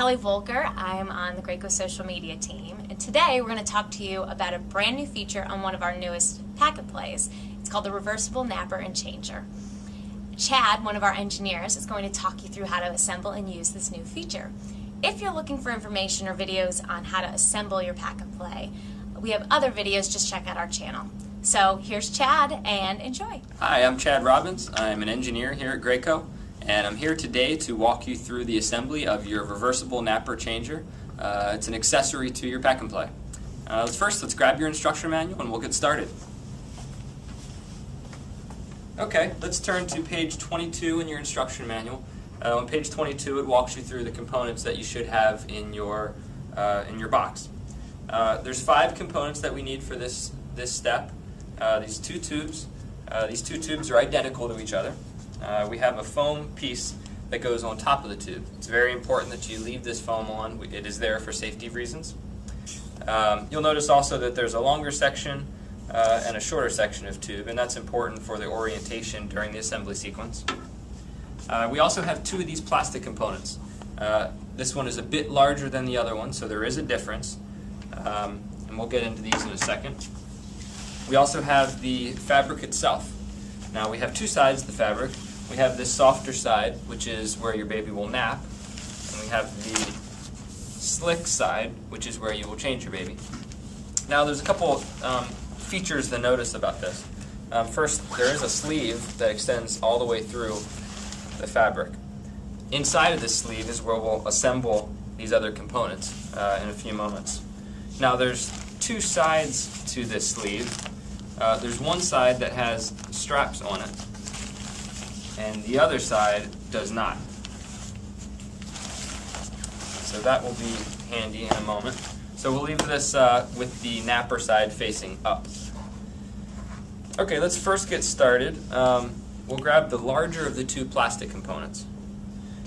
Kelly Volker. I'm on the Graco social media team, and today we're going to talk to you about a brand new feature on one of our newest packet plays. It's called the Reversible Napper and Changer. Chad, one of our engineers, is going to talk you through how to assemble and use this new feature. If you're looking for information or videos on how to assemble your packet play, we have other videos, just check out our channel. So here's Chad, and enjoy. Hi, I'm Chad Robbins. I'm an engineer here at Graco, and I'm here today to walk you through the assembly of your reversible napper changer. It's an accessory to your pack and play. Let's grab your instruction manual and we'll get started. Okay, let's turn to page 22 in your instruction manual. On page 22, it walks you through the components that you should have in your box. There's 5 components that we need for this step. These two tubes are identical to each other. We have a foam piece that goes on top of the tube. It's very important that you leave this foam on. It is there for safety reasons. You'll notice also that there's a longer section and a shorter section of tube, and that's important for the orientation during the assembly sequence. We also have 2 of these plastic components. This one is a bit larger than the other one, so there is a difference, and we'll get into these in a second. We also have the fabric itself. Now we have 2 sides of the fabric. We have this softer side, which is where your baby will nap, and we have the slick side, which is where you will change your baby. Now there's a couple features to notice about this. First, there is a sleeve that extends all the way through the fabric. Inside of this sleeve is where we'll assemble these other components in a few moments. Now there's 2 sides to this sleeve. There's one side that has straps on it, and the other side does not. So that will be handy in a moment. So we'll leave this with the napper side facing up. Okay, let's first get started. We'll grab the larger of the 2 plastic components.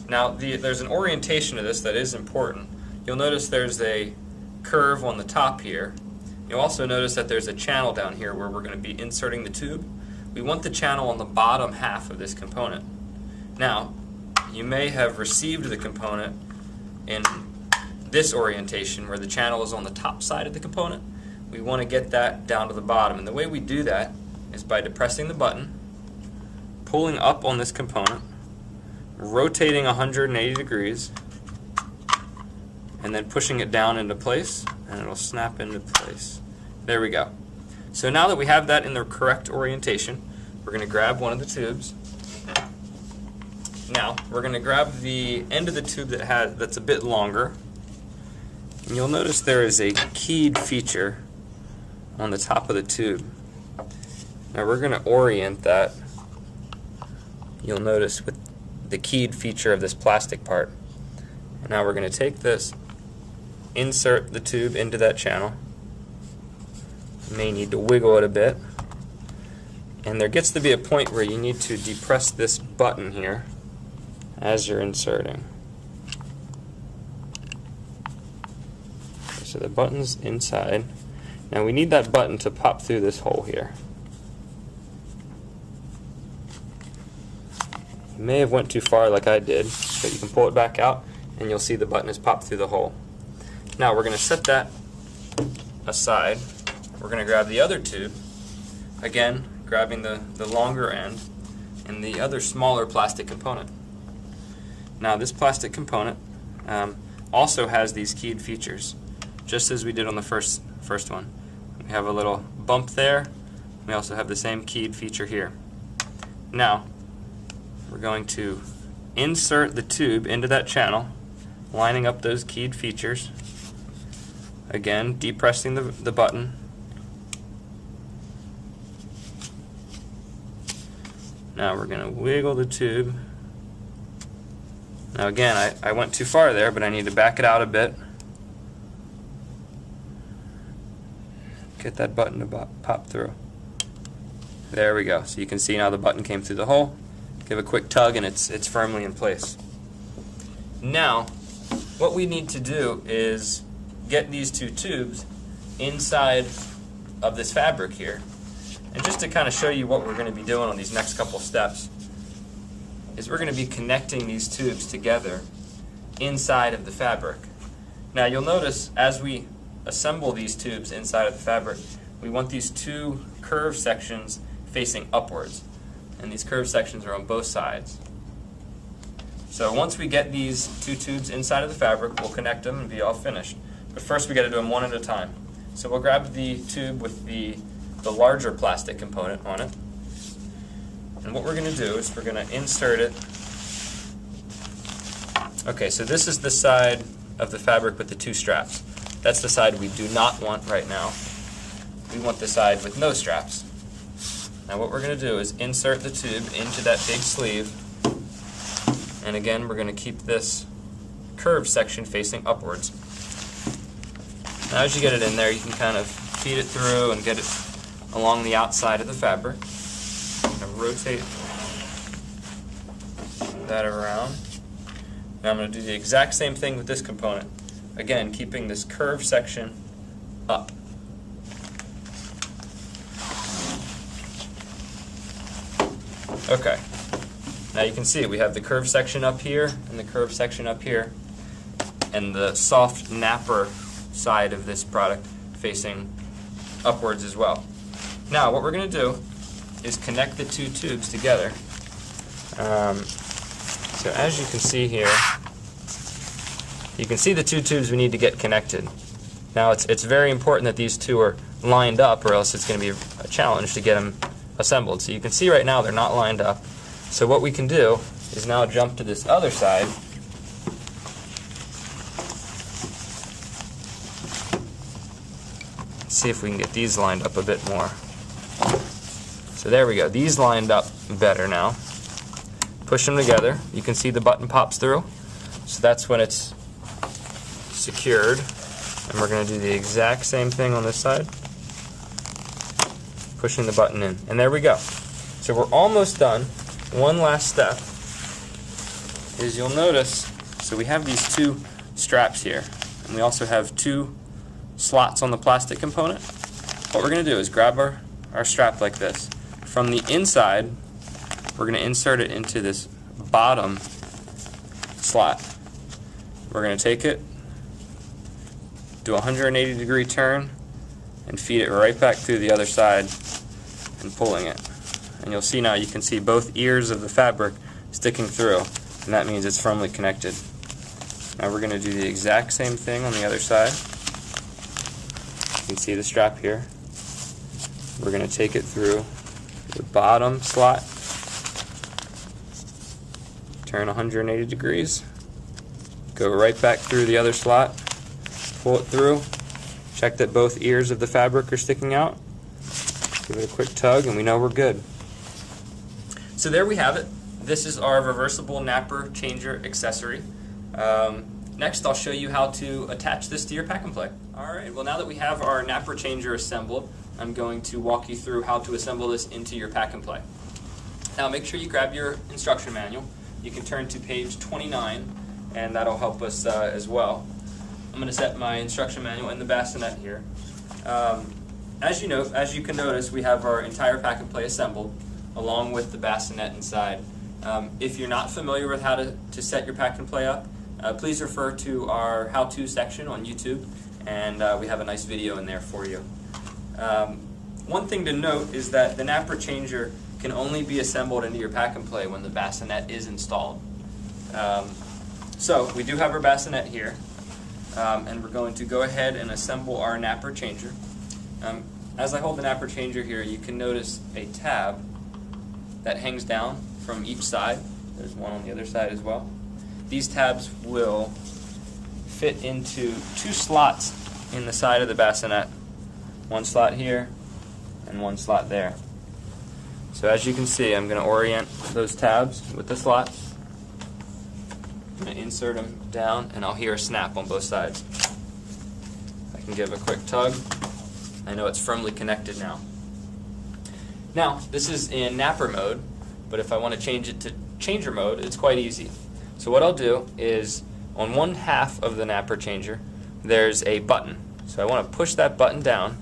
Now there's an orientation to this that is important. You'll notice there's a curve on the top here. You'll also notice that there's a channel down here where we're going to be inserting the tube. We want the channel on the bottom half of this component. Now, you may have received the component in this orientation where the channel is on the top side of the component. We want to get that down to the bottom, and the way we do that is by depressing the button, pulling up on this component, rotating 180 degrees, and then pushing it down into place, and it'll snap into place. There we go. So now that we have that in the correct orientation, we're going to grab one of the tubes. Now we're going to grab the end of the tube that's a bit longer, and you'll notice there is a keyed feature on the top of the tube. Now we're going to orient that, you'll notice, with the keyed feature of this plastic part. And now we're going to take this, insert the tube into that channel. You may need to wiggle it a bit, and there gets to be a point where you need to depress this button here as you're inserting. Okay, so the button's inside. Now we need that button to pop through this hole here. You may have went too far like I did, but you can pull it back out and you'll see the button has popped through the hole. Now we're going to set that aside. We're going to grab the other tube, again grabbing the longer end and the other smaller plastic component. Now this plastic component also has these keyed features, just as we did on the first one. We have a little bump there. We also have the same keyed feature here. Now we're going to insert the tube into that channel, lining up those keyed features. Again, depressing the button. Now we're going to wiggle the tube. Now again, I went too far there, but I need to back it out a bit. Get that button to pop through. There we go. So you can see now the button came through the hole. Give a quick tug and it's firmly in place. Now, what we need to do is get these 2 tubes inside of this fabric here. And just to kind of show you what we're going to be doing on these next couple steps, is we're going to be connecting these tubes together inside of the fabric. Now you'll notice as we assemble these tubes inside of the fabric, we want these two curved sections facing upwards, and these curved sections are on both sides. So once we get these two tubes inside of the fabric, we'll connect them and be all finished. But first we got to do them one at a time. So we'll grab the tube with the larger plastic component on it, and what we're going to do is we're going to insert it. Okay, so this is the side of the fabric with the two straps. That's the side we do not want right now. We want the side with no straps. Now what we're going to do is insert the tube into that big sleeve, and again we're going to keep this curved section facing upwards. Now as you get it in there, you can kind of feed it through and get it along the outside of the fabric. I'm going to rotate that around. Now I'm going to do the exact same thing with this component. Again, keeping this curved section up. Okay. Now you can see we have the curved section up here and the curved section up here, and the soft napper side of this product facing upwards as well. Now what we're going to do is connect the two tubes together. So as you can see here, you can see the two tubes we need to get connected. Now it's very important that these two are lined up, or else it's going to be a challenge to get them assembled. So you can see right now they're not lined up. So what we can do is now jump to this other side. See if we can get these lined up a bit more. So there we go. These lined up better now. Push them together. You can see the button pops through. So that's when it's secured. And we're going to do the exact same thing on this side. Pushing the button in. And there we go. So we're almost done. One last step is you'll notice, so we have these two straps here, and we also have two slots on the plastic component. What we're going to do is grab our strap like this. From the inside, we're going to insert it into this bottom slot. We're going to take it, do a 180-degree turn, and feed it right back through the other side and pulling it. And you'll see now, you can see both ears of the fabric sticking through, and that means it's firmly connected. Now we're going to do the exact same thing on the other side. You can see the strap here. We're going to take it through the bottom slot, turn 180 degrees, go right back through the other slot, pull it through, check that both ears of the fabric are sticking out, give it a quick tug, and we know we're good. So there we have it. This is our reversible napper changer accessory. Next I'll show you how to attach this to your pack and play. Alright, well now that we have our napper changer assembled, I'm going to walk you through how to assemble this into your pack and play. Now make sure you grab your instruction manual. You can turn to page 29, and that'll help us as well. I'm going to set my instruction manual in the bassinet here. As you can notice, we have our entire pack and play assembled, along with the bassinet inside. If you're not familiar with how to set your pack and play up, please refer to our how-to section on YouTube, and we have a nice video in there for you. One thing to note is that the napper changer can only be assembled into your pack and play when the bassinet is installed. So we do have our bassinet here, and we're going to go ahead and assemble our napper changer. As I hold the napper changer here, you can notice a tab that hangs down from each side. There's one on the other side as well. These tabs will fit into two slots in the side of the bassinet. One slot here and one slot there. So as you can see, I'm going to orient those tabs with the slots. I'm going to insert them down, and I'll hear a snap on both sides. I can give a quick tug. I know it's firmly connected now. Now, this is in napper mode, but if I want to change it to changer mode, it's quite easy. So what I'll do is, on one half of the napper changer, there's a button. So I want to push that button down,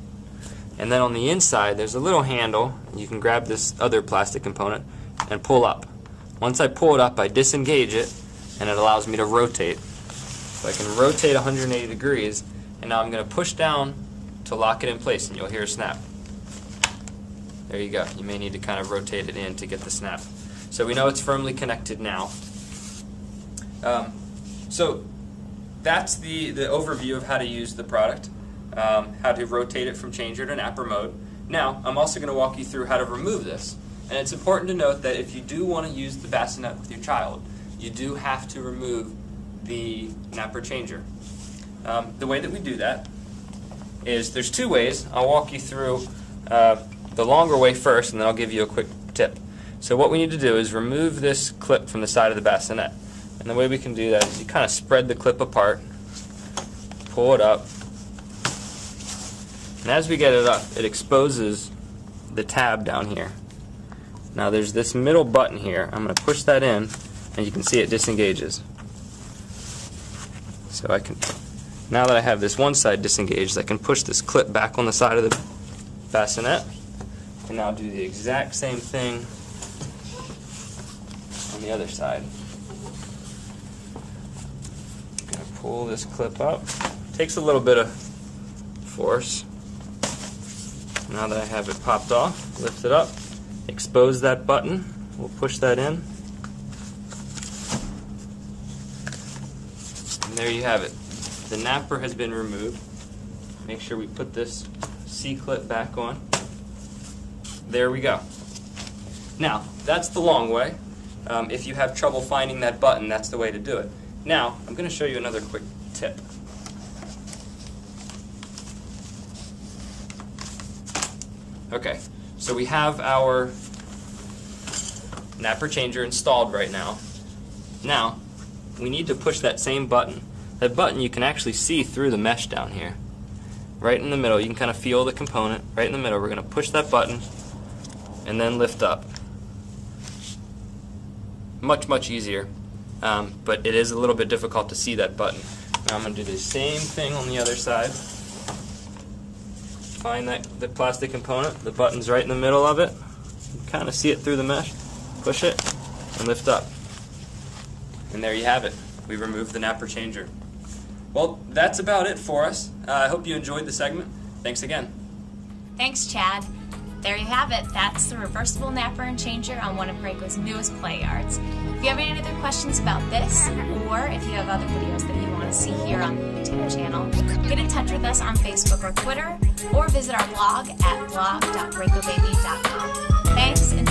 and then on the inside there's a little handle. You can grab this other plastic component and pull up. Once I pull it up, I disengage it, and it allows me to rotate. So I can rotate 180 degrees, and now I'm going to push down to lock it in place, and you'll hear a snap. There you go. You may need to kind of rotate it in to get the snap. So we know it's firmly connected now. So that's the overview of how to use the product, how to rotate it from changer to napper mode. Now, I'm also going to walk you through how to remove this. And it's important to note that if you do want to use the bassinet with your child, you do have to remove the napper changer. The way that we do that is there's two ways. I'll walk you through the longer way first, and then I'll give you a quick tip. So what we need to do is remove this clip from the side of the bassinet. And the way we can do that is you kind of spread the clip apart, pull it up, and as we get it up, it exposes the tab down here. Now there's this middle button here. I'm going to push that in, and you can see it disengages. So I can, now that I have this one side disengaged, I can push this clip back on the side of the bassinet, and now do the exact same thing on the other side. I'm going to pull this clip up. Takes a little bit of force. Now that I have it popped off, lift it up, expose that button. We'll push that in. And there you have it. The napper has been removed. Make sure we put this C-clip back on. There we go. Now, that's the long way. If you have trouble finding that button, that's the way to do it. Now, I'm going to show you another quick tip. Okay, so we have our napper changer installed right now. Now, we need to push that same button. That button you can actually see through the mesh down here. Right in the middle, you can kind of feel the component. Right in the middle, we're going to push that button and then lift up. Much, much easier, but it is a little bit difficult to see that button. Now I'm going to do the same thing on the other side. Find the plastic component, the button's right in the middle of it. You can kind of see it through the mesh. Push it and lift up. And there you have it. We removed the napper changer. Well, that's about it for us. I hope you enjoyed the segment. Thanks again. Thanks, Chad. There you have it. That's the reversible napper and changer on one of Graco's newest Playards. If you have any other questions about this, or if you have other videos that you want to see here on the YouTube channel, get in touch with us on Facebook or Twitter, or visit our blog at blog.gracobaby.com. Thanks, and